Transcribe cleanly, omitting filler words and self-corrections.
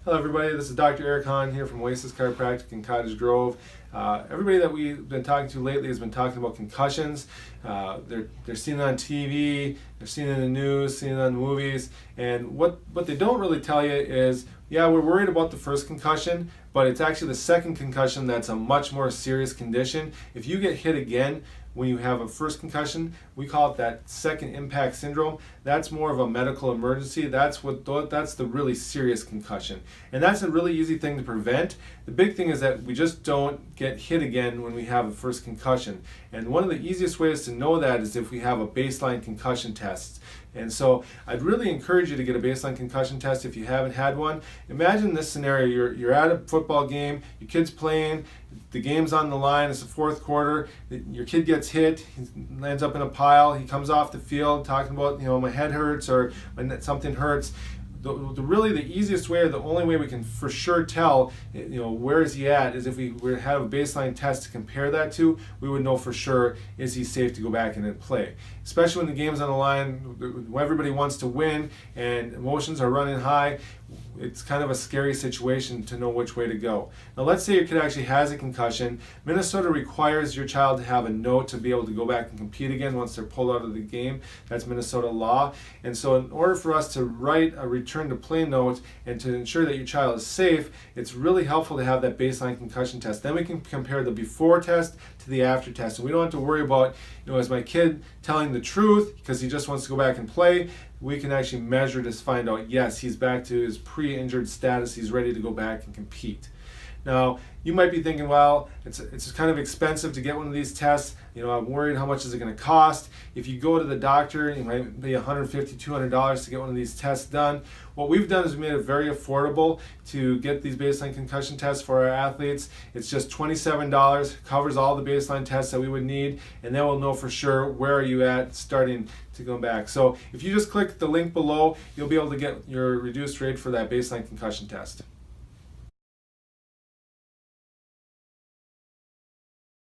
Hello everybody, this is Dr. Eric Hahn here from Oasis Chiropractic in Cottage Grove. Everybody that we've been talking to lately has been talking about concussions. They're seeing it on TV, they're seeing it in the news, seeing it on movies, and what they don't really tell you is, yeah, we're worried about the first concussion, but it's actually the second concussion that's a much more serious condition. If you get hit again when you have a first concussion, we call it that second impact syndrome. That's more of a medical emergency. That's the really serious concussion. And that's a really easy thing to prevent. The big thing is that we just don't get hit again when we have a first concussion. And one of the easiest ways to know that is if we have a baseline concussion test. And so I'd really encourage you to get a baseline concussion test if you haven't had one. Imagine this scenario, you're at a football game, your kid's playing, the game's on the line, it's the fourth quarter, your kid gets hit, he lands up in a pile, he comes off the field talking about, my head hurts or something hurts. Really the easiest way, or the only way we can for sure tell, where is he at, is if we were to have a baseline test to compare that to, we would know for sure, is he safe to go back in and play. Especially when the game's on the line, when everybody wants to win and emotions are running high, it's kind of a scary situation to know which way to go. Now let's say your kid actually has a concussion. Minnesota requires your child to have a note to be able to go back and compete again once they're pulled out of the game. That's Minnesota law. And so in order for us to write a return to play note and to ensure that your child is safe, it's really helpful to have that baseline concussion test. Then we can compare the before test to the after test. And we don't have to worry about, is my kid telling the truth because he just wants to go back and play? We can actually measure to find out, yes, he's back to his pre-injured status, he's ready to go back and compete. Now, you might be thinking, well, it's kind of expensive to get one of these tests. I'm worried, how much is it going to cost? If you go to the doctor, it might be $150, $200 to get one of these tests done. What we've done is we made it very affordable to get these baseline concussion tests for our athletes. It's just $27, covers all the baseline tests that we would need, and then we'll know for sure where are you at starting to go back. So if you just click the link below, you'll be able to get your reduced rate for that baseline concussion test.